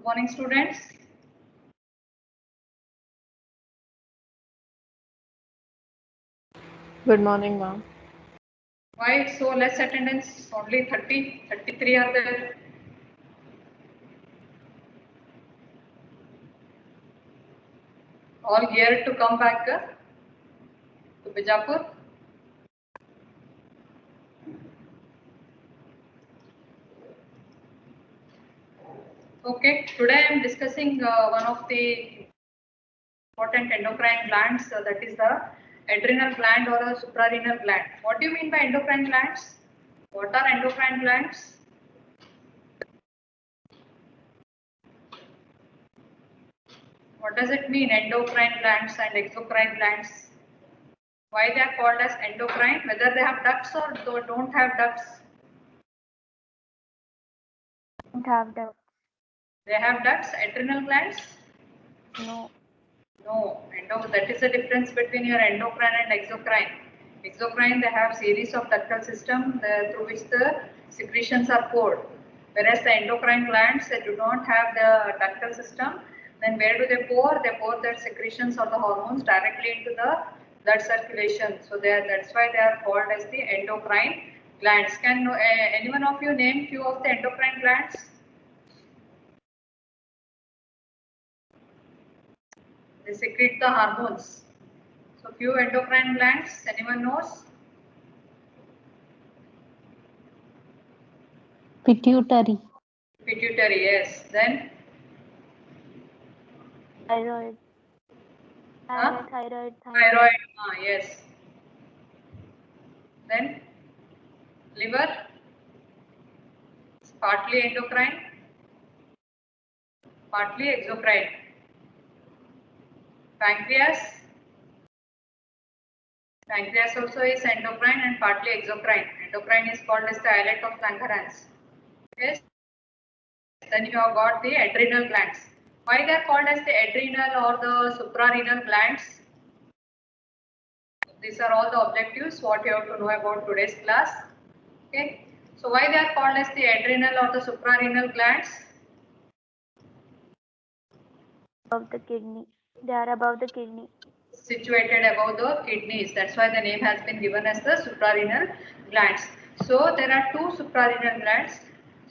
morning, students. Good morning, ma'am. Why so less attendance? Only 30, 33 are there. All geared to come back to Bijapur. Okay, today I am discussing one of the important endocrine glands, that is the adrenal gland or a suprarenal gland. What do you mean by endocrine glands? What are endocrine glands? What does it mean, endocrine glands and exocrine glands? Why they are called as endocrine? Whether they have ducts or don't have ducts? Don't have ducts. They have ducts, adrenal glands? No. No, that is the difference between your endocrine and exocrine. Exocrine, they have series of ductal system through which the secretions are poured. Whereas the endocrine glands, they do not have the ductal system. Then where do they pour? They pour their secretions or the hormones directly into the blood circulation. So that's why they are called as the endocrine glands. Can anyone of you name few of the endocrine glands? They secrete the hormones. So few endocrine glands, anyone knows? Pituitary. Pituitary, yes. Then? Thyroid. Huh? Thyroid. Thyroid, yes. Then? Liver? It's partly endocrine, partly exocrine. Pancreas? Pancreas also is endocrine and partly exocrine. Endocrine is called as the islet of Langerhans. Yes. Then you have got the adrenal glands. Why they are called as the adrenal or the suprarenal glands? These are all the objectives what you have to know about today's class. Okay. So why they are called as the adrenal or the suprarenal glands? Above the kidney. They are above the kidney. Situated above the kidneys. That's why the name has been given as the suprarenal glands. So there are two suprarenal glands.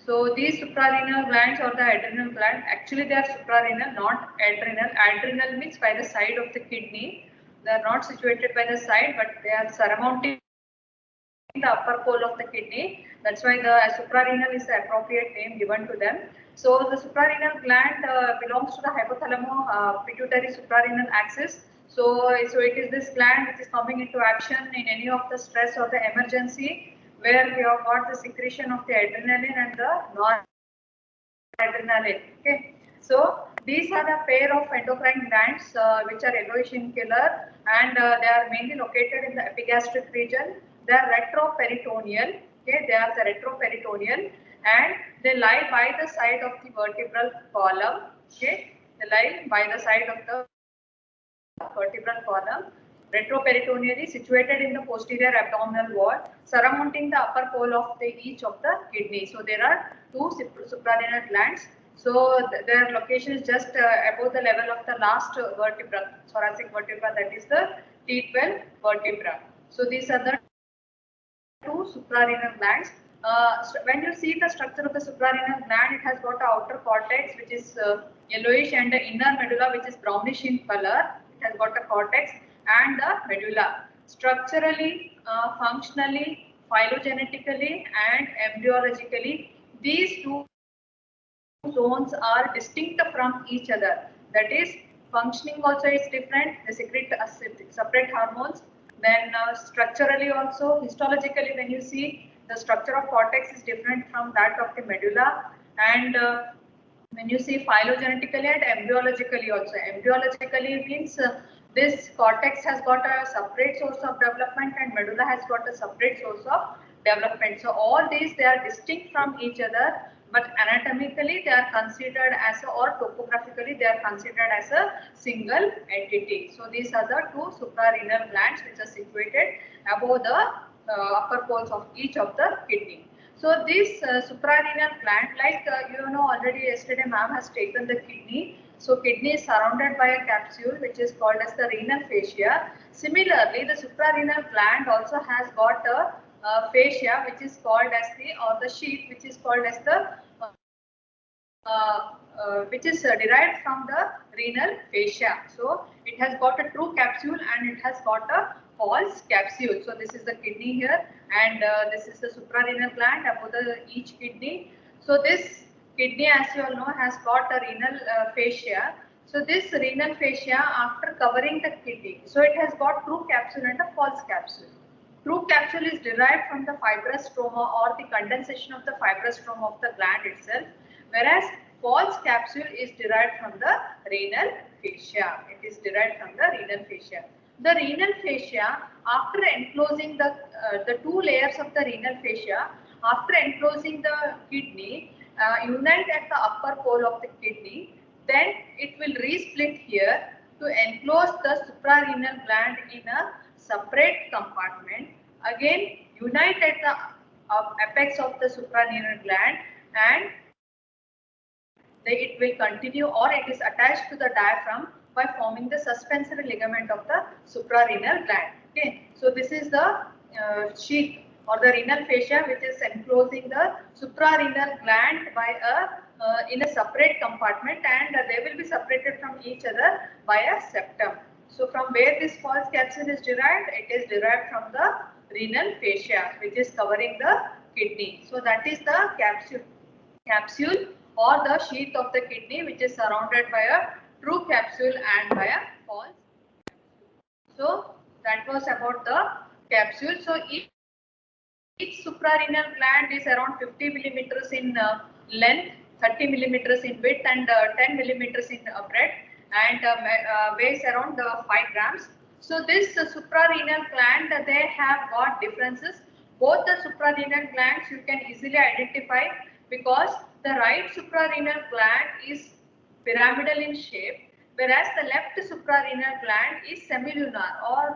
So these suprarenal glands or the adrenal gland, actually they are suprarenal, not adrenal. Adrenal means by the side of the kidney. They are not situated by the side, but they are surmounting the upper pole of the kidney. That's why the suprarenal is the appropriate name given to them. So the suprarenal gland belongs to the hypothalamo pituitary suprarenal axis. So it is this gland which is coming into action in any of the stress or the emergency where we have got the secretion of the adrenaline and the noradrenaline. Okay. So these are the pair of endocrine glands which are yellowish in color, and they are mainly located in the epigastric region. They are retroperitoneal. Okay, they are the retroperitoneal, and they lie by the side of the vertebral column. Okay, they lie by the side of the vertebral column. Retroperitoneally situated in the posterior abdominal wall, surmounting the upper pole of each of the kidney. So there are two suprarenal glands. So their location is just above the level of the last vertebra, thoracic vertebra, that is the T12 vertebra. So these are the two suprarenal glands. When you see the structure of the suprarenal gland, it has got an outer cortex which is yellowish and the inner medulla which is brownish in color. It has got a cortex and the medulla. Structurally, functionally, phylogenetically and embryologically, these two zones are distinct from each other. That is, functioning also is different. They secrete separate hormones. Then structurally also, histologically, when you see the structure of cortex is different from that of the medulla, and when you see phylogenetically and embryologically also. Embryologically means this cortex has got a separate source of development and medulla has got a separate source of development. So all these, they are distinct from each other, but anatomically they are considered as a, or topographically they are considered as a single entity. So these are the two suprarenal glands which are situated above the upper poles of each of the kidney. So this suprarenal gland, like you know already yesterday ma'am has taken the kidney. So kidney is surrounded by a capsule which is called as the renal fascia. Similarly, the suprarenal gland also has got a fascia which is called as the, or the sheath which is called as the which is derived from the renal fascia. So it has got a true capsule and it has got a false capsule. So this is the kidney here, and this is the suprarenal gland above the each kidney. So this kidney, as you all know, has got a renal fascia. So this renal fascia, after covering the kidney, so it has got true capsule and a false capsule. True capsule is derived from the fibrous stroma or the condensation of the fibrous stroma of the gland itself, whereas false capsule is derived from the renal fascia. It is derived from the renal fascia. The renal fascia, after enclosing the two layers of the renal fascia, after enclosing the kidney, unite at the upper pole of the kidney, then it will resplit here to enclose the suprarenal gland in a separate compartment. Again, unite at the apex of the suprarenal gland, and it will continue, or it is attached to the diaphragm by forming the suspensory ligament of the suprarenal gland. Okay, so this is the sheath or the renal fascia which is enclosing the suprarenal gland by a in a separate compartment, and they will be separated from each other by a septum. So from where this false capsule is derived? It is derived from the renal fascia which is covering the kidney. So that is the capsule or the sheath of the kidney, which is surrounded by a true capsule and by a false capsule. So that was about the capsule. So each suprarenal gland is around 50 millimeters in length, 30 millimeters in width, and 10 millimeters in breadth, and weighs around 5 grams. So this suprarenal gland, they have got differences. Both the suprarenal glands you can easily identify, because the right suprarenal gland is pyramidal in shape, whereas the left suprarenal gland is semilunar, or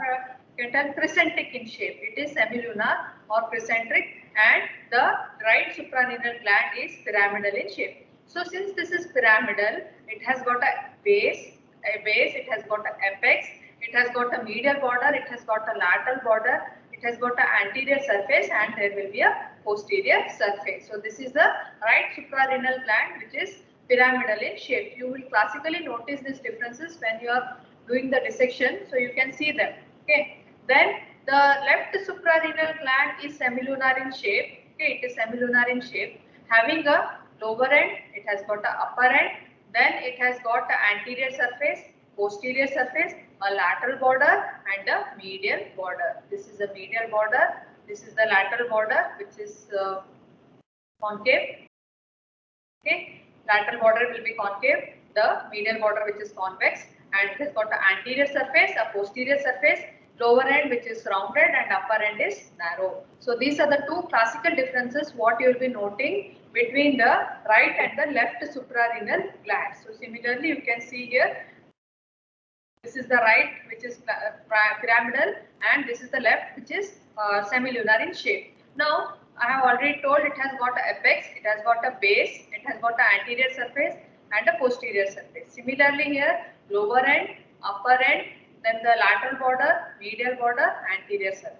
crescentic in shape. It is semilunar or crescentic, and the right suprarenal gland is pyramidal in shape. So since this is pyramidal, it has got a base, it has got an apex, it has got a medial border, it has got a lateral border, it has got an anterior surface, and there will be a posterior surface. So this is the right suprarenal gland which is pyramidal in shape. You will classically notice these differences when you are doing the dissection, so you can see them. Okay. Then the left suprarenal gland is semilunar in shape. Okay, it is semilunar in shape, having a lower end, it has got an upper end, then it has got an anterior surface, posterior surface, a lateral border, and a medial border. This is a medial border. This is the lateral border, which is concave. Okay, lateral border will be concave, the medial border which is convex, and it has got an anterior surface, a posterior surface, lower end which is rounded, and upper end is narrow. So these are the two classical differences what you will be noting between the right and the left suprarenal glands. So similarly you can see here, this is the right which is pyramidal, and this is the left which is semilunar in shape. Now I have already told it has got an apex, it has got a base, it has got an anterior surface and a posterior surface. Similarly here, lower end, upper end, then the lateral border, medial border, anterior surface.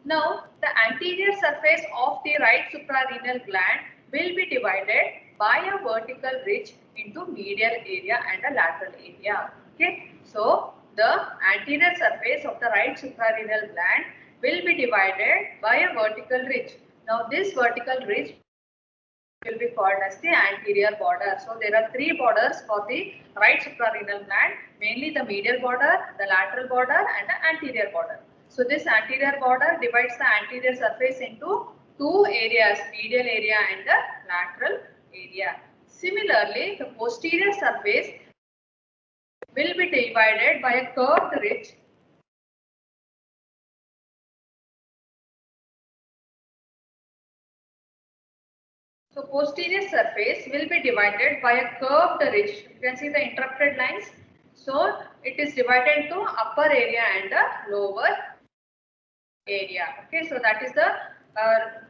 Now the anterior surface of the right suprarenal gland will be divided by a vertical ridge into medial area and a lateral area. Okay, so the anterior surface of the right suprarenal gland will be divided by a vertical ridge. Now this vertical ridge will be called as the anterior border. So there are three borders for the right suprarenal gland, mainly the medial border, the lateral border, and the anterior border. So this anterior border divides the anterior surface into two areas, medial area and the lateral area. Similarly, the posterior surface will be divided by a curved ridge . So posterior surface will be divided by a curved ridge. You can see the interrupted lines. So it is divided into upper area and a lower area. Okay, so that is the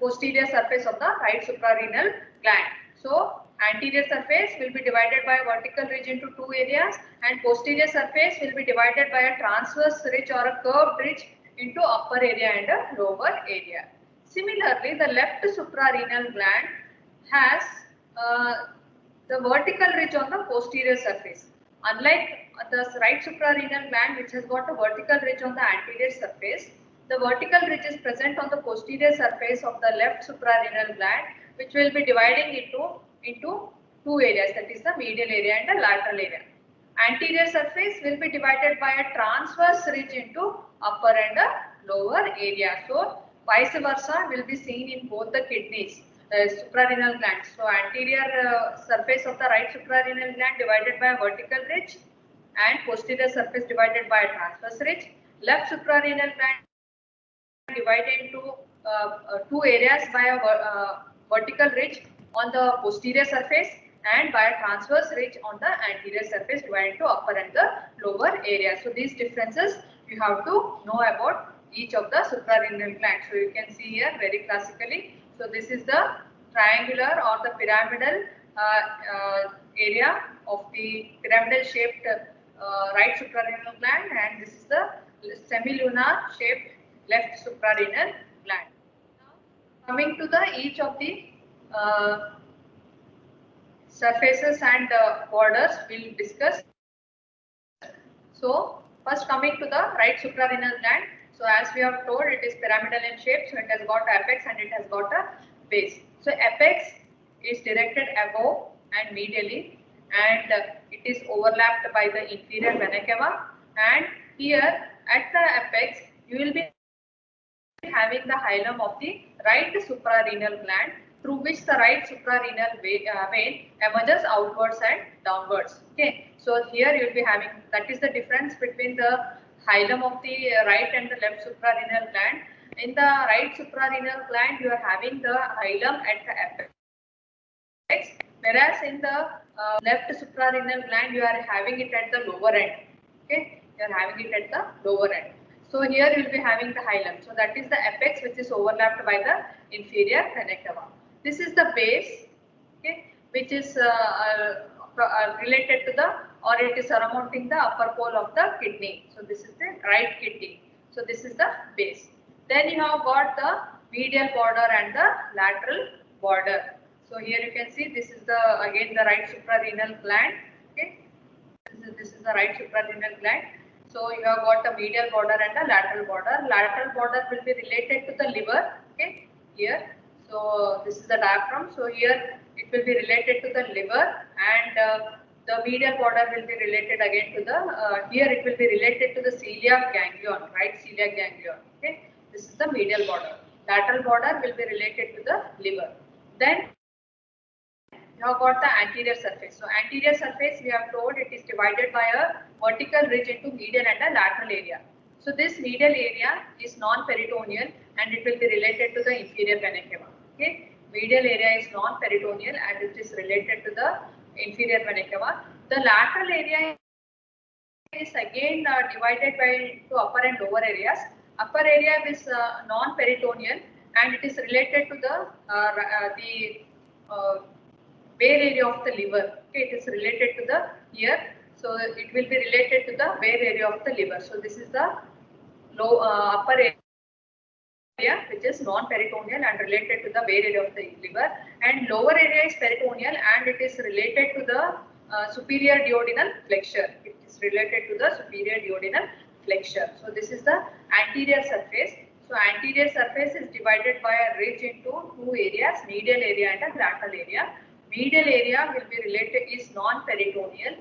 posterior surface of the right suprarenal gland. So anterior surface will be divided by a vertical ridge into two areas, and posterior surface will be divided by a transverse ridge or a curved ridge into upper area and a lower area. Similarly, the left suprarenal gland has the vertical ridge on the posterior surface. Unlike the right suprarenal gland, which has got a vertical ridge on the anterior surface, the vertical ridge is present on the posterior surface of the left suprarenal gland, which will be dividing into two areas, that is the medial area and the lateral area. Anterior surface will be divided by a transverse ridge into upper and a lower area. So vice versa will be seen in both the kidneys, suprarenal glands. So anterior surface of the right suprarenal gland divided by a vertical ridge, and posterior surface divided by a transverse ridge. Left suprarenal gland divided into two areas by a vertical ridge on the posterior surface and by a transverse ridge on the anterior surface divided into upper and the lower area. So these differences you have to know about each of the suprarenal glands. So you can see here very classically. So this is the triangular or the pyramidal area of the pyramidal shaped right suprarenal gland, and this is the semilunar shaped left suprarenal gland. Now, coming to the each of the surfaces and borders, we'll discuss. So first coming to the right suprarenal gland. So as we have told, it is pyramidal in shape. So it has got apex and it has got a base. So apex is directed above and medially, and it is overlapped by the inferior vena cava. And here at the apex, you will be having the hilum of the right suprarenal gland, through which the right suprarenal vein emerges outwards and downwards. Okay, so here you will be having, that is the difference between the hilum of the right and the left suprarenal gland. In the right suprarenal gland, you are having the hilum at the apex, whereas in the left suprarenal gland, you are having it at the lower end. Okay, you are having it at the lower end. So here you will be having the hilum. So that is the apex, which is overlapped by the inferior vena cava. This is the base, okay, which is related to the, or it is surmounting the upper pole of the kidney. So this is the right kidney. So this is the base. Then you have got the medial border and the lateral border. So here you can see this is the again the right suprarenal gland. Okay, this is the right suprarenal gland. So you have got a medial border and a lateral border. Lateral border will be related to the liver. Okay, here. So this is the diaphragm. So here it will be related to the liver, and the medial border will be related again to the, here it will be related to the celiac ganglion, right, celiac ganglion. Okay, this is the medial border. Lateral border will be related to the liver. Then you have got the anterior surface. So anterior surface, we have told it is divided by a vertical ridge into medial and a lateral area. So this medial area is non-peritoneal and it will be related to the inferior vena cava. Okay, medial area is non-peritoneal and it is related to the inferior vena cava. The lateral area is again divided by into upper and lower areas. Upper area is non-peritoneal and it is related to the bare area of the liver. Okay, it is related to the here. So it will be related to the bare area of the liver. So this is the upper area, which is non-peritoneal and related to the bare area of the liver, and lower area is peritoneal and it is related to the superior duodenal flexure. It is related to the superior duodenal flexure. So this is the anterior surface. So anterior surface is divided by a ridge into two areas, medial area and a lateral area. Medial area will be related, is non-peritoneal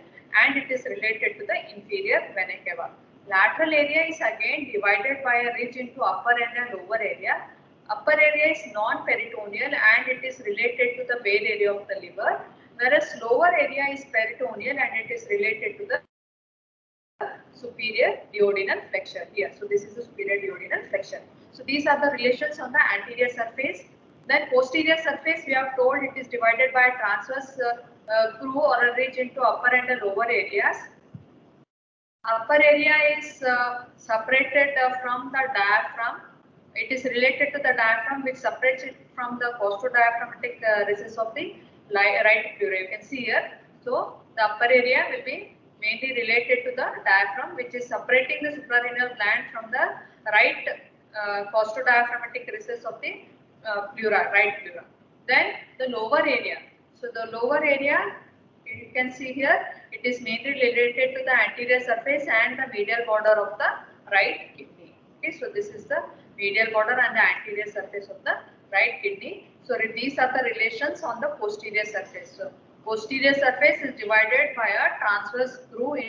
and it is related to the inferior vena cava. Lateral area is again divided by a ridge into upper and a lower area. Upper area is non-peritoneal and it is related to the bare area of the liver, whereas lower area is peritoneal and it is related to the superior duodenal flexure here. So this is the superior duodenal flexure. So these are the relations on the anterior surface. Then posterior surface, we have told it is divided by a transverse groove or a ridge into upper and the lower areas. Upper area is separated from the diaphragm it is related to the diaphragm, which separates it from the costodiaphragmatic recess of the right pleura. You can see here. So the upper area will be mainly related to the diaphragm, which is separating the suprarenal gland from the right costodiaphragmatic recess of the pleura, right pleura. Then the lower area. So the lower area, you can see here, it is mainly related to the anterior surface and the medial border of the right kidney. Okay, so this is the medial border and the anterior surface of the right kidney. So these are the relations on the posterior surface. So posterior surface is divided by a transverse groove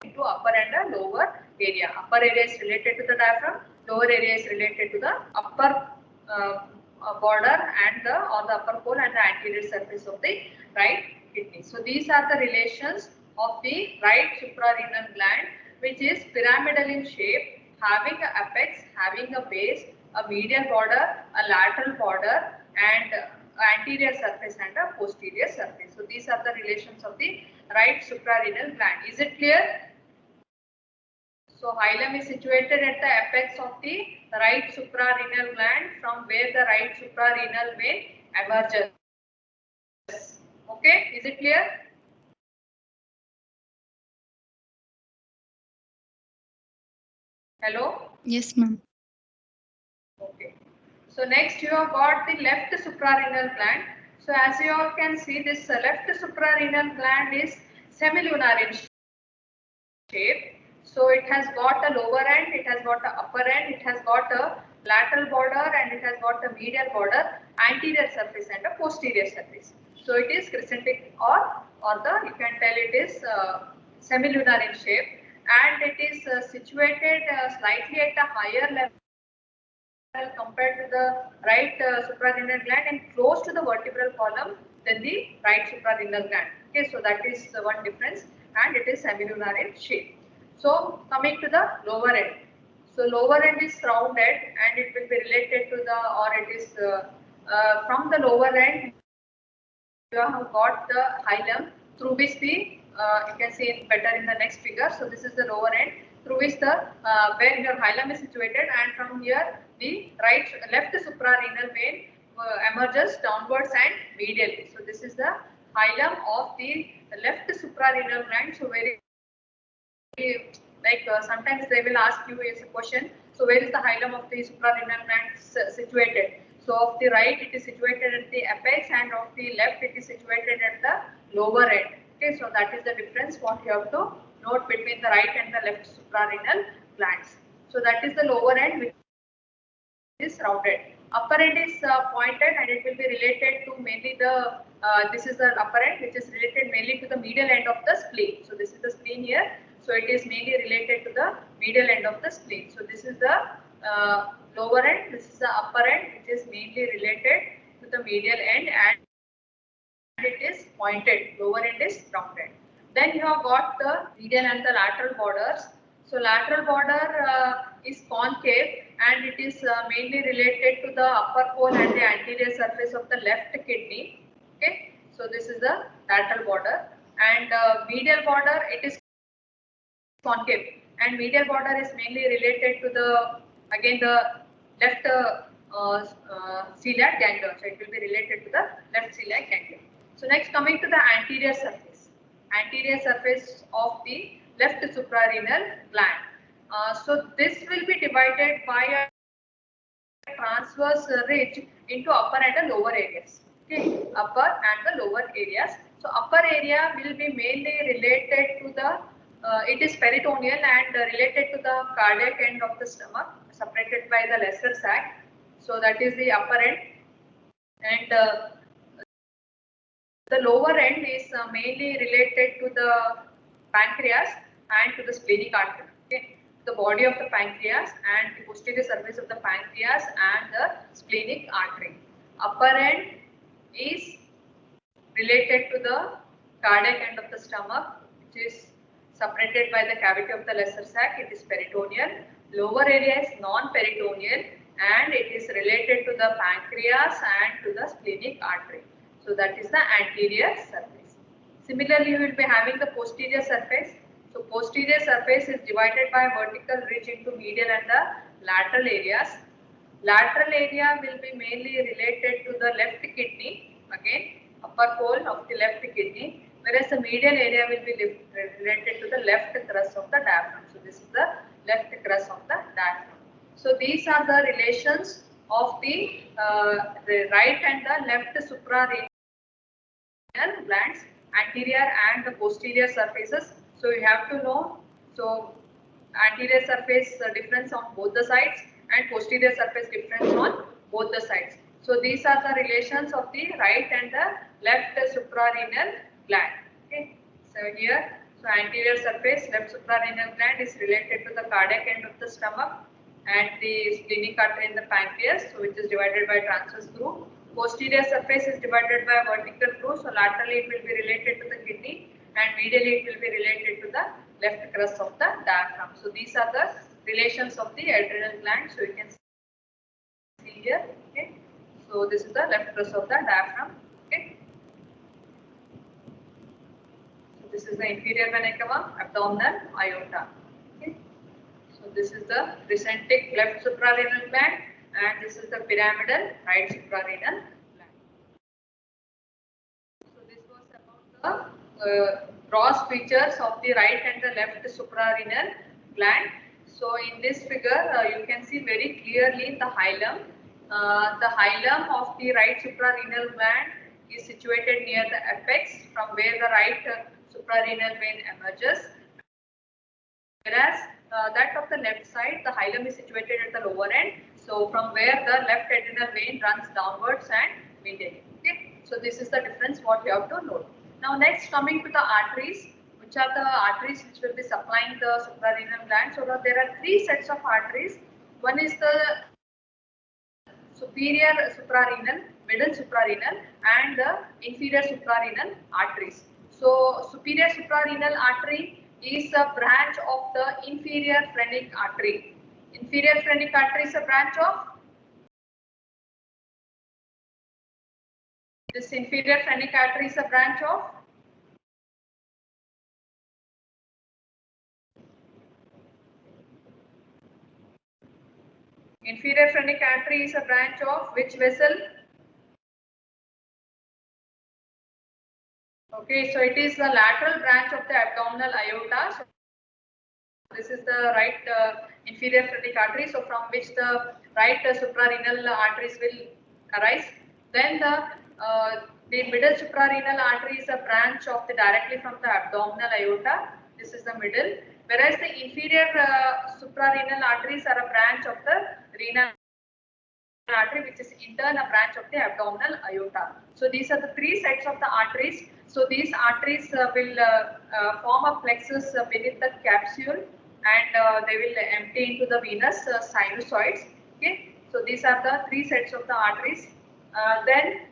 into upper and a lower area. Upper area is related to the diaphragm, lower area is related to the upper border and the upper pole and the anterior surface of the right kidney. So these are the relations of the right suprarenal gland, which is pyramidal in shape, having an apex, having a base, a medial border, a lateral border, and anterior surface and a posterior surface. So these are the relations of the right suprarenal gland. Is it clear? So hilum is situated at the apex of the right suprarenal gland, from where the right suprarenal vein emerges. Okay, is it clear? Hello? Yes, ma'am. Okay. So next you have got the left suprarenal gland. So as you all can see, this left suprarenal gland is semilunar in shape. So it has got a lower end, it has got a upper end, it has got a lateral border, and it has got a medial border, anterior surface and a posterior surface. So it is crescentic or the, you can tell it is semilunar in shape, and it is situated slightly at a higher level compared to the right suprarenal gland and close to the vertebral column than the right suprarenal gland. Okay, so that is one difference, and it is semilunar in shape. So coming to the lower end. So lower end is rounded, and it will be related to the, or it is from the lower end, you have got the hilum, through which the you can see it better in the next figure. So this is the lower end, through which the where your hilum is situated, and from here the left suprarenal vein emerges downwards and medially. So this is the hilum of the left suprarenal gland. So very like sometimes they will ask you as a question, so where is the hilum of the suprarenal gland situated? So of the right it is situated at the apex, and of the left it is situated at the lower end. Okay, so that is the difference what you have to note between the right and the left suprarenal glands. So that is the lower end, which is rounded. Upper end is pointed, and it will be related to mainly the this is the upper end, which is related mainly to the medial end of the spleen. So this is the spleen here. So it is mainly related to the medial end of the spleen. So this is the lower end, this is the upper end, which is mainly related to the medial end, and it is pointed. Lower end is rounded. Then you have got the medial and the lateral borders. So lateral border is concave, and it is mainly related to the upper pole and the anterior surface of the left kidney. Okay, so this is the lateral border, and medial border, it is concave, and medial border is mainly related to the, again, the left celiac ganglion. So it will be related to the left celiac ganglion. So next, coming to the anterior surface of the left suprarenal gland. So this will be divided by a transverse ridge into upper and the lower areas. Okay, upper and the lower areas. So upper area will be mainly related to the it is peritoneal and related to the cardiac end of the stomach, separated by the lesser sac. So that is the upper end, and the lower end is mainly related to the pancreas and to the splenic artery. Okay, the body of the pancreas and the posterior surface of the pancreas and the splenic artery. Upper end is related to the cardiac end of the stomach, which is separated by the cavity of the lesser sac. It is peritoneal. Lower area is non-peritoneal, and it is related to the pancreas and to the splenic artery. So that is the anterior surface. Similarly, you will be having the posterior surface. So posterior surface is divided by a vertical ridge into medial and the lateral areas. Lateral area will be mainly related to the left kidney, again upper pole of the left kidney, whereas the medial area will be related to the left crus of the diaphragm. So this is the left crus of the diaphragm. So these are the relations of the right and the left suprarenal glands, anterior and the posterior surfaces. So you have to know, so anterior surface difference on both the sides and posterior surface difference on both the sides. So these are the relations of the right and the left suprarenal gland. Okay. So here, so anterior surface left suprarenal gland is related to the cardiac end of the stomach and the splenic artery in the pancreas, so which is divided by transverse groove. Posterior surface is divided by vertical groove, so laterally it will be related to the kidney and medially it will be related to the left crus of the diaphragm. So these are the relations of the adrenal gland. So you can see here. Okay. So this is the left crus of the diaphragm. Okay. So this is the inferior vena cava, abdominal aorta. Okay. So this is the recentric left suprarenal gland and this is the pyramidal right suprarenal gland. So this was about the gross features of the right and the left suprarenal gland. So in this figure you can see very clearly the hilum. The hilum of the right suprarenal gland is situated near the apex from where the right suprarenal vein emerges. Whereas that of the left side, the hilum is situated at the lower end. So from where the left adrenal vein runs downwards and medially. Okay. So this is the difference what you have to note. Now next coming to the arteries, which are the arteries which will be supplying the suprarenal gland. So there are three sets of arteries. One is the superior suprarenal, middle suprarenal and the inferior suprarenal arteries. So superior suprarenal artery is a branch of the inferior phrenic artery. Inferior phrenic artery is a branch of this inferior phrenic artery is a branch of inferior phrenic artery is a branch of which vessel? Okay, so it is the lateral branch of the abdominal aorta. So this is the right inferior phrenic artery, so from which the right suprarenal arteries will arise. Then the middle suprarenal artery is a branch of the directly from the abdominal aorta. This is the middle. Whereas the inferior suprarenal arteries are a branch of the renal artery, which is in turn a branch of the abdominal aorta. So these are the three sets of the arteries. So these arteries will form a plexus beneath the capsule and they will empty into the venous sinusoids. Okay, so these are the three sets of the arteries. Then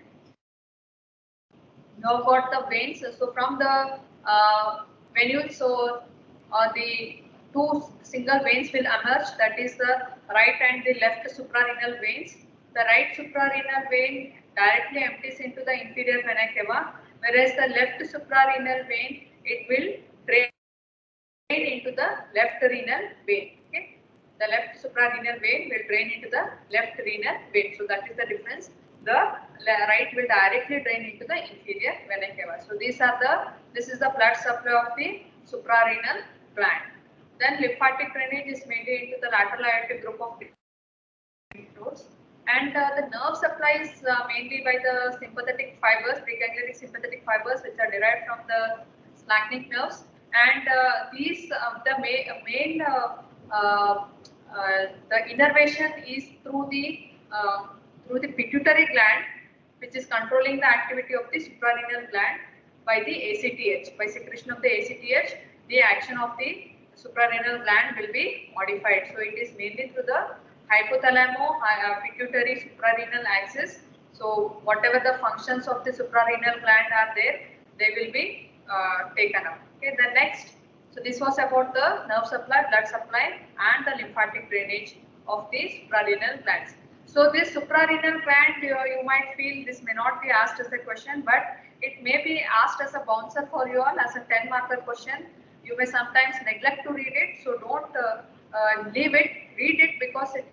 now got the veins. So from the venules, so the two single veins will emerge, that is the right and the left suprarenal veins. The right suprarenal vein directly empties into the inferior vena cava, whereas the left suprarenal vein, it will drain into the left renal vein. Okay, the left suprarenal vein will drain into the left renal vein. So that is the difference. The right will directly drain into the inferior vena cava. So this is the blood supply of the suprarenal gland. Then lymphatic drainage is mainly into the lateral aortic group of lymph nodes. And the nerve supply is mainly by the sympathetic fibers, preganglionic sympathetic fibers, which are derived from the splanchnic nerves. And these the main the innervation is through the pituitary gland, which is controlling the activity of the suprarenal gland by the ACTH. By secretion of the ACTH, the action of the suprarenal gland will be modified. So it is mainly through the hypothalamo-pituitary suprarenal axis. So whatever the functions of the suprarenal gland are there, they will be taken up. Okay, the next. So this was about the nerve supply, blood supply, and the lymphatic drainage of the suprarenal glands. So this suprarenal gland, you might feel this may not be asked as a question, but it may be asked as a bouncer for you all as a 10-marker question. You may sometimes neglect to read it, so don't leave it. read it because it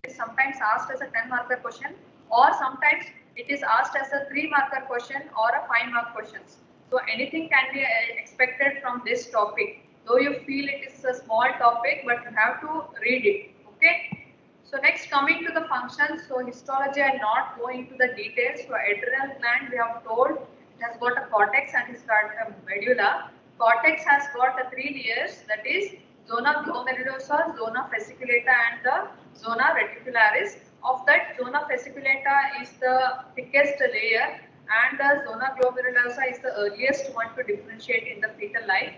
is sometimes asked as a 10-marker question, or sometimes it is asked as a 3-marker question or a 5-mark questions. So anything can be expected from this topic. Though you feel it is a small topic, but you have to read it. Okay. So next, coming to the functions. So histology, I'll not go into the details. So adrenal gland, we have told it has got a cortex and it's got a medulla. Cortex has got the 3 layers, that is zona glomerulosa, zona fasciculata and the zona reticularis. Of that, zona fasciculata is the thickest layer and the zona glomerulosa is the earliest one to differentiate in the fetal life.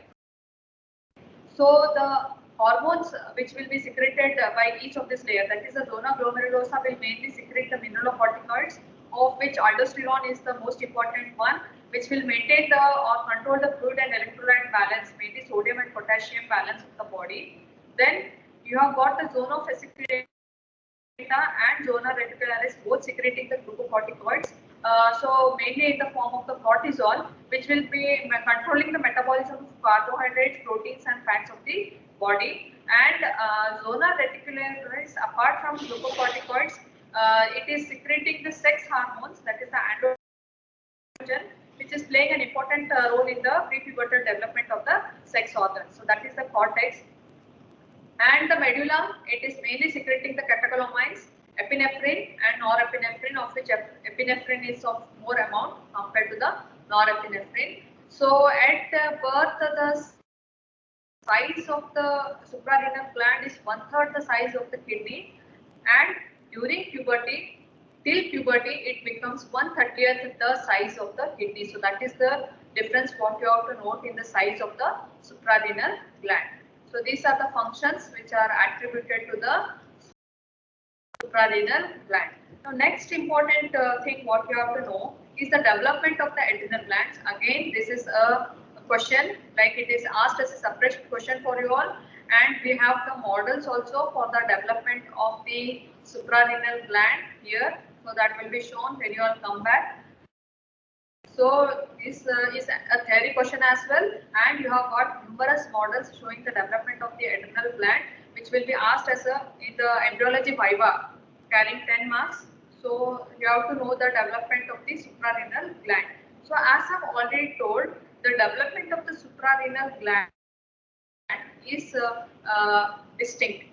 So the hormones which will be secreted by each of this layer, that is the zona glomerulosa will mainly secrete the mineralocorticoids, of which aldosterone is the most important one, which will maintain the or control the fluid and electrolyte balance, mainly sodium and potassium balance of the body. Then you have got the zona fasciculata and zona reticularis both secreting the glucocorticoids. So mainly in the form of the cortisol, which will be controlling the metabolism of carbohydrates, proteins and fats of the body. And zona reticularis, apart from glucocorticoids, it is secreting the sex hormones, that is the androgen, which is playing an important role in the prepubertal development of the sex organs. So that is the cortex. And the medulla, it is mainly secreting the catecholamines, epinephrine and norepinephrine, of which epinephrine is of more amount compared to the norepinephrine. So at birth, the size of the suprarenal gland is 1/3 the size of the kidney, and during puberty, till puberty, it becomes 1/30th the size of the kidney. So that is the difference what you have to note in the size of the suprarenal gland. So these are the functions which are attributed to the suprarenal gland. Now next important thing what you have to know is the development of the adrenal glands. Again, this is a question, like it is asked as a separate question for you all, and we have the models also for the development of the suprarenal gland here. So that will be shown when you all come back. So this is a theory question as well, and you have got numerous models showing the development of the adrenal gland, which will be asked as a in the embryology viva, carrying 10 marks. So you have to know the development of the suprarenal gland. So as I've already told, the development of the suprarenal gland is distinct.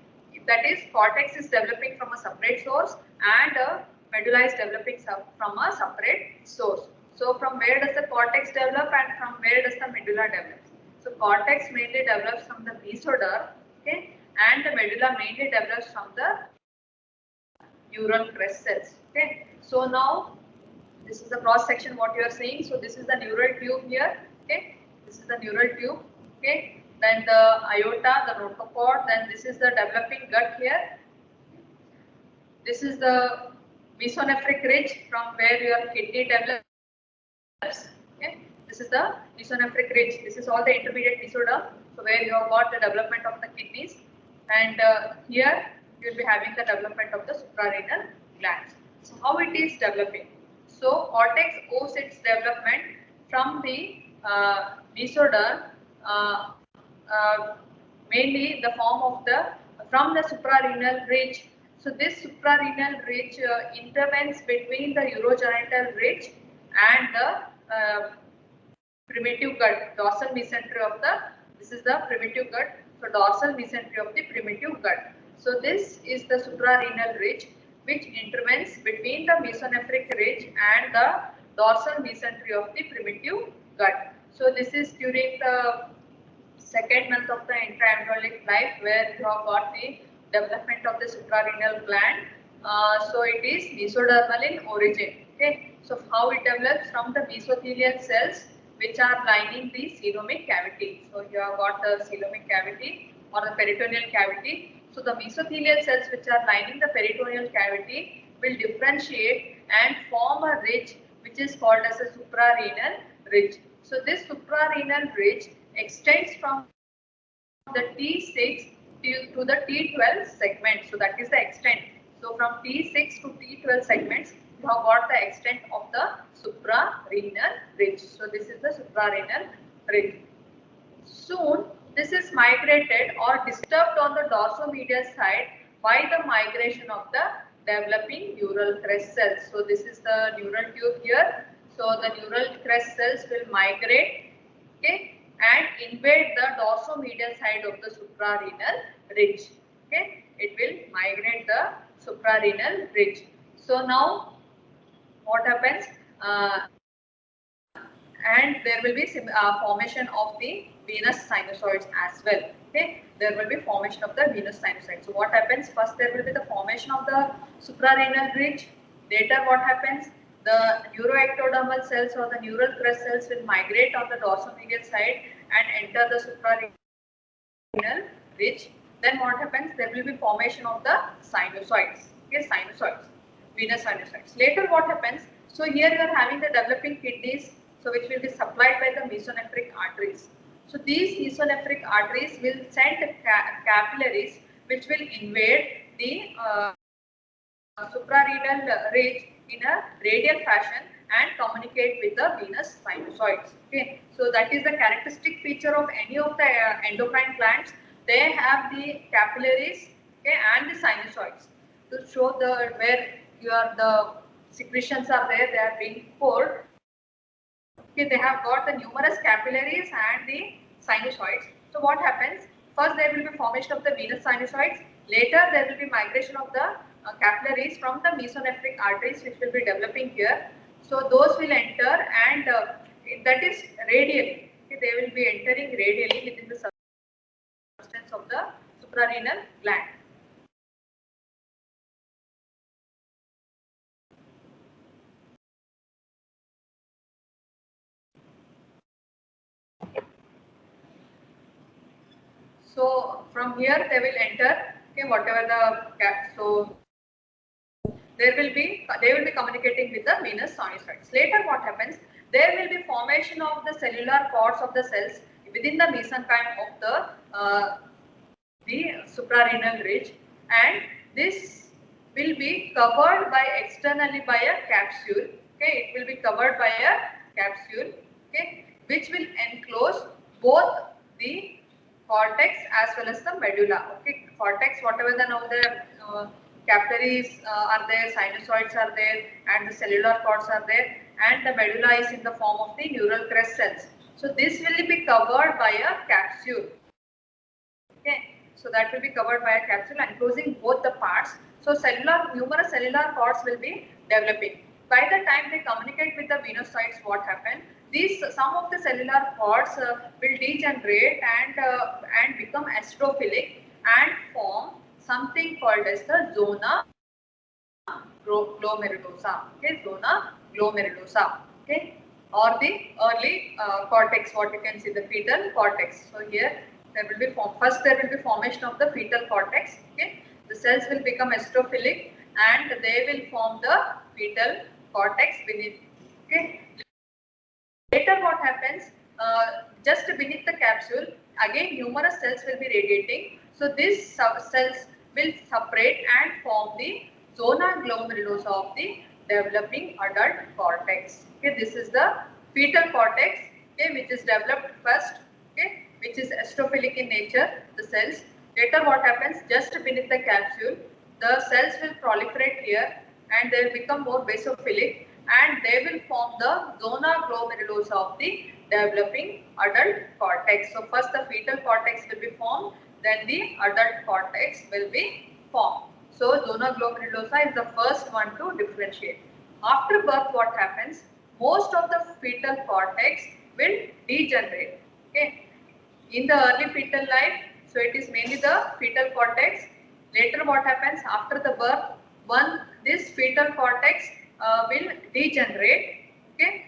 That is, cortex is developing from a separate source and medulla is developing from a separate source. So from where does the cortex develop and from where does the medulla develop? So cortex mainly develops from the mesoderm, okay, and the medulla mainly develops from the neural crest cells. Okay. So now this is the cross section what you are seeing. So this is the neural tube here. Okay. This is the neural tube. Okay. Then the aorta, the notochord. Then this is the developing gut here. This is the mesonephric ridge from where your kidney develops. Okay. This is the mesonephric ridge. This is all the intermediate mesoderm. So where you have got the development of the kidneys, and here you will be having the development of the suprarenal glands. So how it is developing? So cortex owes its development from the mesoderm, mainly in the form of from the suprarenal ridge. So this suprarenal ridge intervenes between the urogenital ridge and the primitive gut, dorsal mesentery of the, this is the primitive gut, so dorsal mesentery of the primitive gut. So this is the suprarenal ridge which intervenes between the mesonephric ridge and the dorsal mesentery of the primitive gut. So this is during the second month of the intraembryonic life where you have got the development of the suprarenal gland. So it is mesodermal in origin. Okay. So how it develops? From the mesothelial cells which are lining the coelomic cavity. So you have got the coelomic cavity or the peritoneal cavity. So the mesothelial cells which are lining the peritoneal cavity will differentiate and form a ridge which is called as a suprarenal ridge. So this suprarenal ridge extends from the T6 to the T12 segment. So that is the extent. So from T6 to T12 segments, you have got the extent of the suprarenal ridge. So this is the suprarenal ridge. Soon this is migrated or disturbed on the dorsomedial side by the migration of the developing neural crest cells. So this is the neural tube here. So the neural crest cells will migrate, okay, and invade the dorsomedial side of the suprarenal ridge. Okay, it will migrate the suprarenal ridge. So now what happens? And there will be formation of the venous sinusoids as well. Okay, there will be formation of the venous sinusoids. So what happens? First there will be the formation of the suprarenal ridge. Later what happens? The neuroectodermal cells or the neural crest cells will migrate on the dorsomedial side and enter the suprarenal ridge. Then what happens? There will be formation of the sinusoids. Okay, sinusoids, venous sinusoids. Later what happens? So here you are having the developing kidneys, so which will be supplied by the mesonephric arteries. So these mesonephric arteries will send capillaries which will invade the suprarenal ridge in a radial fashion and communicate with the venous sinusoids. Okay, so that is the characteristic feature of any of the endocrine glands. They have the capillaries, okay, and the sinusoids to show the where the secretions are there. They are being poured. Okay, they have got the numerous capillaries and the sinusoids. So what happens? First there will be formation of the venous sinusoids. Later there will be migration of the capillaries from the mesonephric arteries which will be developing here. So those will enter and that is radially. Okay, they will be entering radially within the substance of the suprarenal gland. So from here they will enter, okay, whatever the cap. So they will be communicating with the venous sinusoids. Later what happens? There will be formation of the cellular cords of the cells within the mesenchyme of the suprarenal ridge, and this will be covered by externally by a capsule. Okay, it will be covered by a capsule, okay, which will enclose both the cortex as well as the medulla. Okay, cortex, whatever the now the capillaries are there, sinusoids are there, and the cellular cords are there, and the medulla is in the form of the neural crest cells. So this will be covered by a capsule. Okay, so that will be covered by a capsule enclosing both the parts. So numerous cellular cords will be developing. By the time they communicate with the venocytes, what happens? Some of the cellular cords will degenerate and become astrophilic and form something called as the zona glomerulosa. Okay, zona glomerulosa. Okay, or the early cortex. What you can see, the fetal cortex. So here there will be first there will be formation of the fetal cortex. Okay, the cells will become astrophilic and they will form the fetal cortex beneath. Okay. Later what happens, just beneath the capsule, again numerous cells will be radiating. So these cells will separate and form the zona glomerulosa of the developing adult cortex. Okay, this is the fetal cortex, okay, which is developed first, okay, which is astrophilic in nature, the cells. Later what happens, just beneath the capsule, the cells will proliferate here and they will become more basophilic and they will form the zona glomerulosa of the developing adult cortex. So first the fetal cortex will be formed, then the adult cortex will be formed. So zona glomerulosa is the first one to differentiate. After birth what happens? Most of the fetal cortex will degenerate. Okay. In the early fetal life, so it is mainly the fetal cortex. Later what happens after the birth? This fetal cortex will degenerate, okay,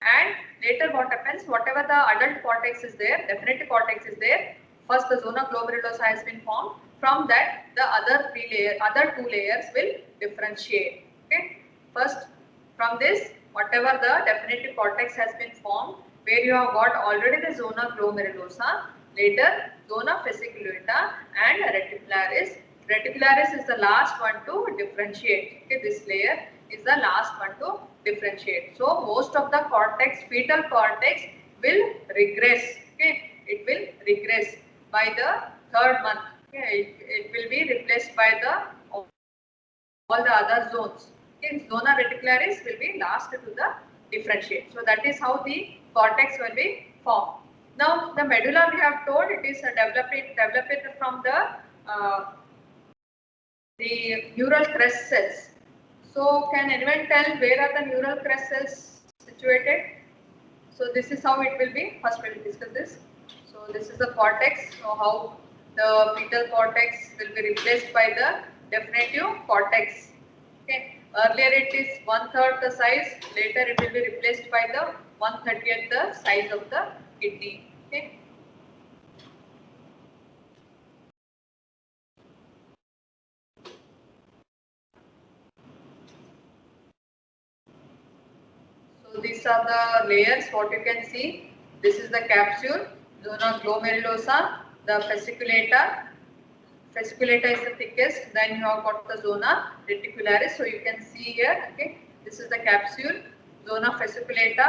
and later what happens, whatever the adult cortex is there, definitive cortex is there, first the zona glomerulosa has been formed, from that the other two layers will differentiate. Okay, first from this whatever the definitive cortex has been formed, where you have got already the zona glomerulosa, later zona fasciculata and reticularis. Reticularis is the last one to differentiate. Okay, this layer is the last one to differentiate. So most of the cortex, fetal cortex will regress. Okay, it will regress by the third month. Okay, it will be replaced by the all the other zones. Okay, zona reticularis will be last to the differentiate. So that is how the cortex will be formed. Now the medulla we have told it is developed from the neural crest cells. So can anyone tell where are the neural crest cells situated? So this is how it will be. First we will discuss this. So this is the cortex. So how the fetal cortex will be replaced by the definitive cortex. Okay. Earlier it is 1/3 the size. Later it will be replaced by the 1/30th the size of the kidney. Okay. So these are the layers. What you can see. This is the capsule, zona glomerulosa, the fasciculata. Fasciculata is the thickest. Then you have got the zona reticularis. So you can see here. Okay, this is the capsule, zona fasciculata.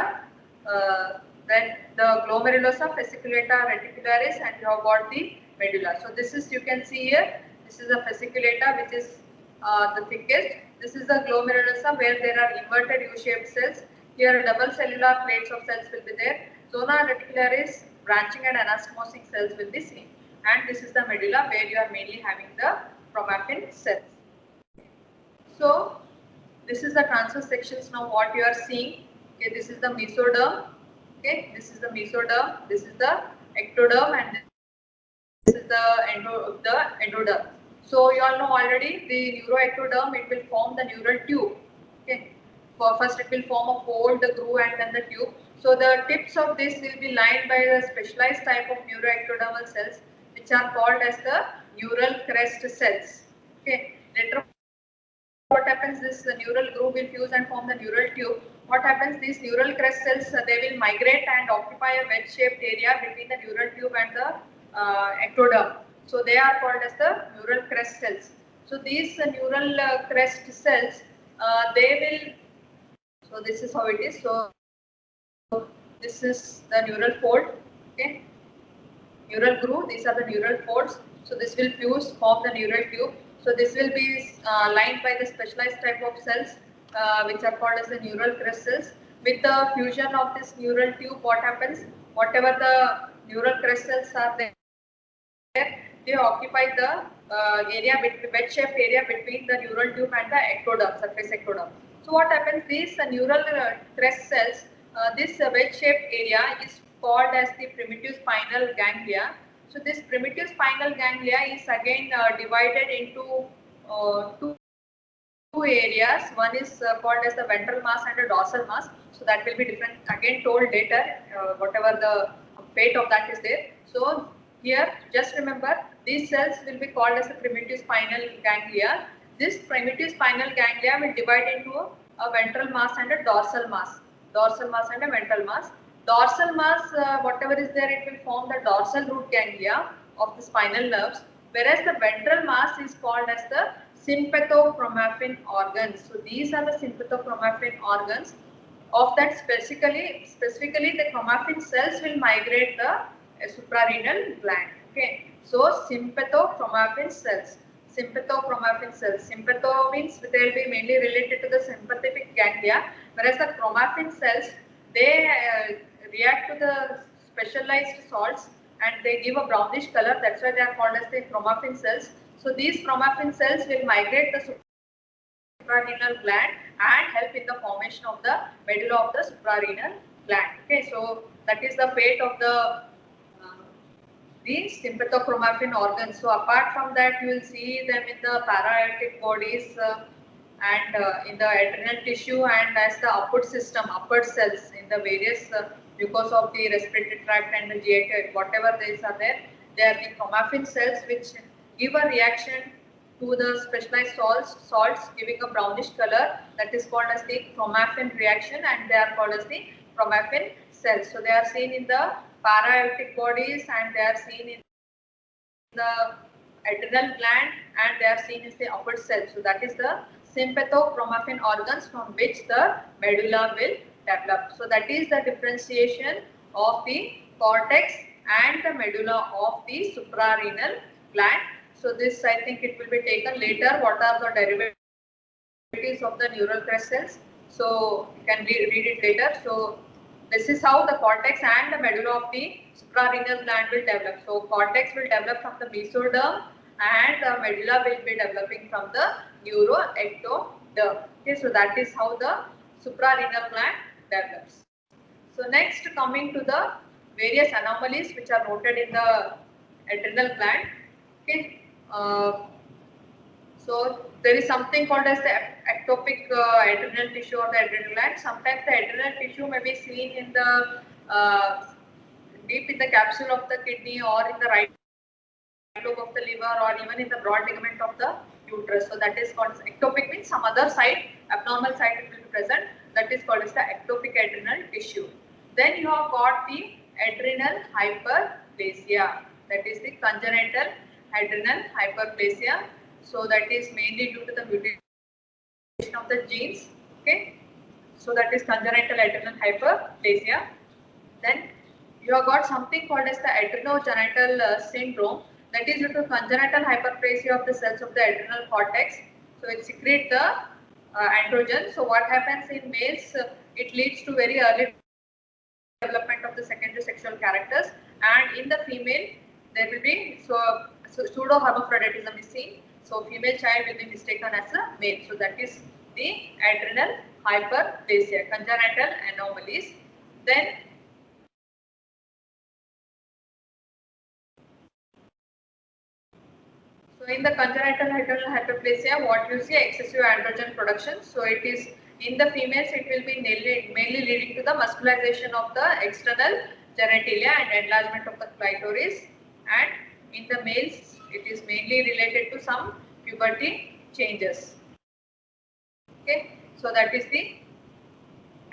Then the glomerulosa, fasciculata, reticularis, and you have got the medulla. So this is, you can see here. This is the fasciculata, which is the thickest. This is the glomerulosa, where there are inverted U-shaped cells. Here double cellular plates of cells will be there. Zona reticularis, branching and anastomosing cells will be seen. And this is the medulla, where you are mainly having the chromaffin cells. So this is the transverse sections. Now what you are seeing, okay, this is the mesoderm, okay, this is the mesoderm, this is the ectoderm, and this is the endoderm. So you all know already the neuroectoderm, it will form the neural tube. Okay, first it will form a fold, the groove, and then the tube. So the tips of this will be lined by the specialized type of neuroectodermal cells, which are called as the neural crest cells. Okay, later what happens is the neural groove will fuse and form the neural tube. What happens, these neural crest cells, they will migrate and occupy a wedge-shaped area between the neural tube and the ectoderm. So they are called as the neural crest cells. So these neural crest cells, they will, so this is how it is. So this is the neural fold, okay, neural groove, these are the neural folds. So this will fuse, form the neural tube. So this will be lined by the specialized type of cells, which are called as the neural crest cells. With the fusion of this neural tube, what happens? Whatever the neural crest cells are there, they occupy the area, wedge-shaped area between the neural tube and the ectoderm, surface ectoderm. So what happens? These neural crest cells, this wedge-shaped area is called as the primitive spinal ganglia. So this primitive spinal ganglia is again divided into two areas. One is called as the ventral mass and the dorsal mass. So that will be different, again told later, whatever the fate of that is there. So here, just remember, these cells will be called as the primitive spinal ganglia. This primitive spinal ganglia will divide into a ventral mass and a dorsal mass. Dorsal mass and a ventral mass. Dorsal mass, whatever is there, it will form the dorsal root ganglia of the spinal nerves, whereas the ventral mass is called as the sympathochromafin organs. So these are the sympathochromafin organs. Of that, specifically the chromaffin cells will migrate the suprarenal gland. Okay, so sympathochromafin cells. Sympathochromafin cells. Sympatho means they will be mainly related to the sympathetic ganglia, whereas the chromaffin cells, they react to the specialized salts and they give a brownish color. That's why they are called as the chromaffin cells. So these chromaffin cells will migrate the suprarenal gland and help in the formation of the medulla of the suprarenal gland. Okay, so that is the fate of the sympathochromafin organs. So apart from that, you will see them in the para-aortic bodies and in the adrenal tissue and as the upward system, upward cells in the various mucosa of the respiratory tract and the GI tract, whatever these are there, they are the chromaffin cells which give a reaction to the specialized salts giving a brownish color, that is called as the chromaffin reaction, and they are called as the chromaffin cells. So they are seen in the para-aortic bodies and they are seen in the adrenal gland and they are seen as the upward cells. So that is the sympathochromafin organs from which the medulla will develop. So that is the differentiation of the cortex and the medulla of the suprarenal gland. So this I think it will be taken later. What are the derivatives of the neural crest cells? So you can read it later. So this is how the cortex and the medulla of the suprarenal gland will develop. So cortex will develop from the mesoderm and the medulla will be developing from the neuroectoderm. Okay, so that is how the suprarenal gland develops. So next, coming to the various anomalies which are noted in the adrenal gland. Okay, so there is something called as the ectopic adrenal tissue or the adrenal gland. Sometimes the adrenal tissue may be seen in the deep in the capsule of the kidney or in the right lobe of the liver or even in the broad ligament of the uterus. So that is called ectopic, means some other site, abnormal site it will be present. That is called as the ectopic adrenal tissue. Then you have got the adrenal hyperplasia. That is the congenital adrenal hyperplasia. So that is mainly due to the mutation of the genes. Okay. So that is congenital adrenal hyperplasia. Then you have got something called as the adrenogenital syndrome. That is due to congenital hyperplasia of the cells of the adrenal cortex. So it secretes the androgen. So what happens in males? It leads to very early development of the secondary sexual characters, and in the female there will be pseudo hermaphroditism is seen. So female child will be mistaken as a male. So that is the adrenal hyperplasia, congenital anomalies. Then so in the congenital adrenal hyperplasia, what you see, excessive androgen production. So it is in the females, it will be mainly leading to the muscularization of the external genitalia and enlargement of the clitoris. And in the males, it is mainly related to some puberty changes. Okay, so that is the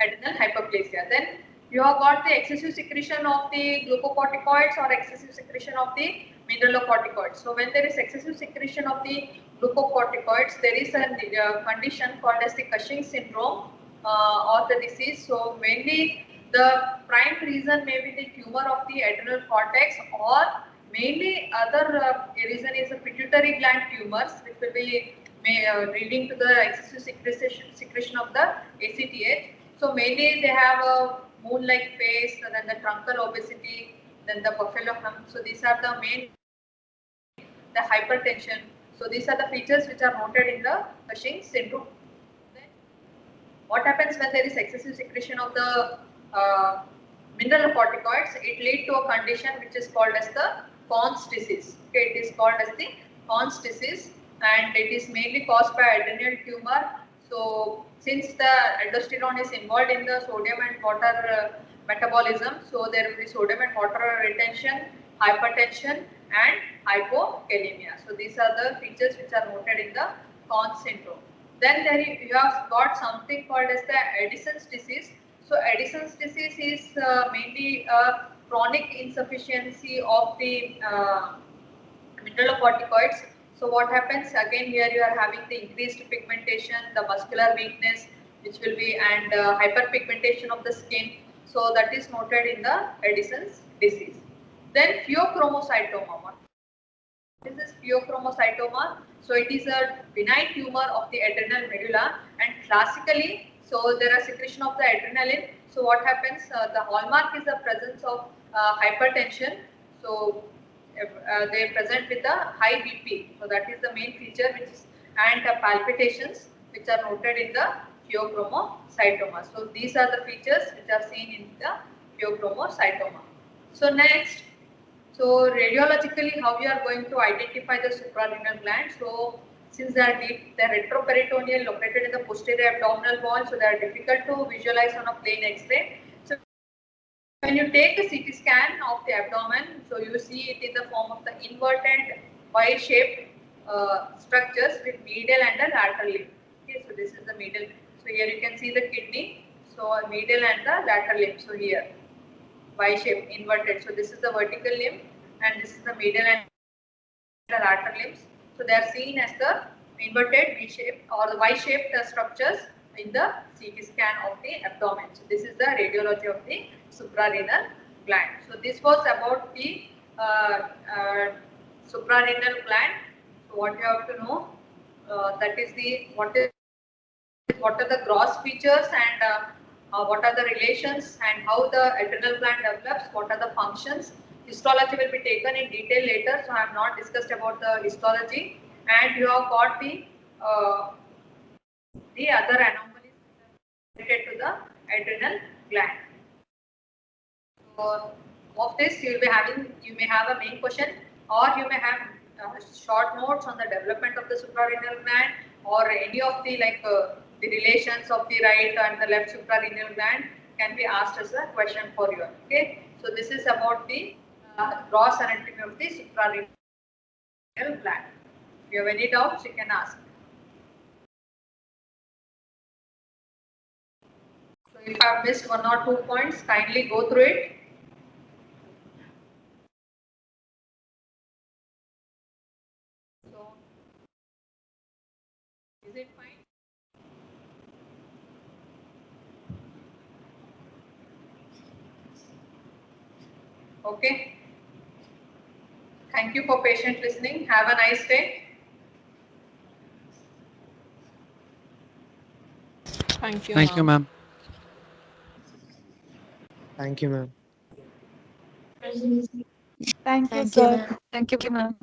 adrenal hyperplasia. Then you have got the excessive secretion of the glucocorticoids or excessive secretion of the mineralocorticoids. So when there is excessive secretion of the glucocorticoids, there is a condition called as the Cushing syndrome or the disease. So mainly the prime reason may be the tumor of the adrenal cortex, or mainly other reason is the pituitary gland tumors, which will be leading to the excessive secretion of the ACTH. So mainly they have a moon-like face, and then the truncal obesity, then the buffalo hump. So these are the main, the hypertension. So these are the features which are noted in the Cushing syndrome. Then what happens when there is excessive secretion of the mineralocorticoids? It leads to a condition which is called as the Conn's disease. Okay, it is called as the Conn's disease, and it is mainly caused by adrenal tumor. So since the aldosterone is involved in the sodium and water metabolism, so there will be sodium and water retention, hypertension and hypokalemia. So these are the features which are noted in the Conn's syndrome. Then there you have got something called as the Addison's disease. So Addison's disease is mainly a chronic insufficiency of the mineralocorticoids. So what happens again here, you are having the increased pigmentation, the muscular weakness, which will be, and hyperpigmentation of the skin. So that is noted in the Addison's disease. Then pheochromocytoma. What is this pheochromocytoma? So it is a benign tumor of the adrenal medulla, and classically, so there are secretion of the adrenaline. So what happens? The hallmark is the presence of hypertension. So they present with a high BP. So that is the main feature, which is, and palpitations, which are noted in the pheochromocytoma. So these are the features which are seen in the pheochromocytoma. So next, so radiologically, how we are going to identify the suprarenal gland? So since they are deep, they are retroperitoneal, located in the posterior abdominal wall, so they are difficult to visualize on a plain X-ray. So when you take a CT scan of the abdomen, so you see it in the form of the inverted Y-shaped structures with medial and a lateral limb. Okay, so this is the medial. So here you can see the kidney. So medial and the lateral limb. So here Y-shaped inverted. So this is the vertical limb, and this is the medial and the lateral limbs. So they are seen as the inverted V-shaped or the Y-shaped structures in the CT scan of the abdomen. So this is the radiology of the suprarenal gland. So this was about the suprarenal gland. So what you have to know, that is the what are the gross features, and what are the relations, and how the adrenal gland develops, what are the functions. Histology will be taken in detail later, so I have not discussed about the histology. And you have got the other anomalies related to the adrenal gland. So of this you will be having, you may have a main question, or you may have short notes on the development of the suprarenal gland, or any of the the relations of the right and the left suprarenal gland can be asked as a question for you. Okay, so this is about the gross anatomy of the suprarenal gland. If you have any doubts, you can ask. So if I have missed one or two points, kindly go through it. So is it fine? Okay. Thank you for patient listening. Have a nice day. Thank you, Thank you, ma'am. ma'am. Thank you, ma'am. Thank you, Thank you, sir. ma'am. Thank you, ma'am.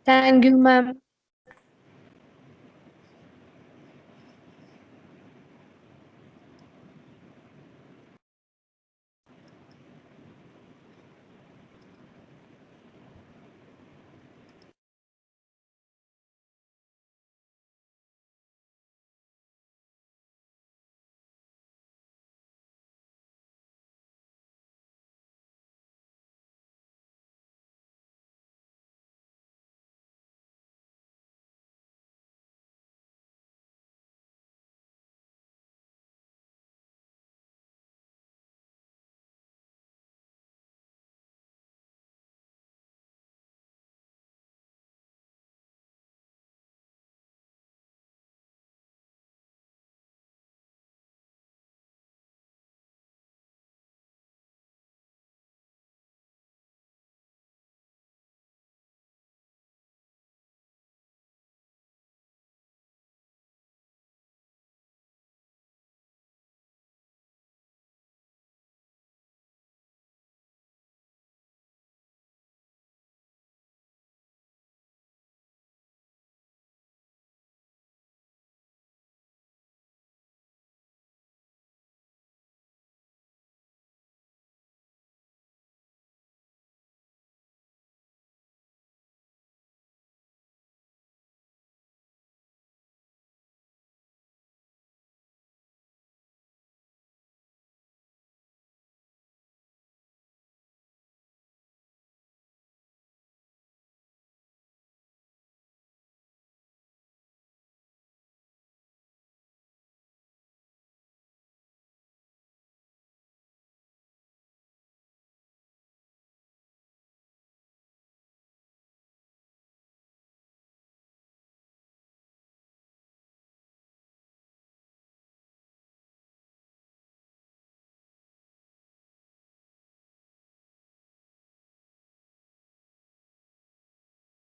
Thank you, ma'am.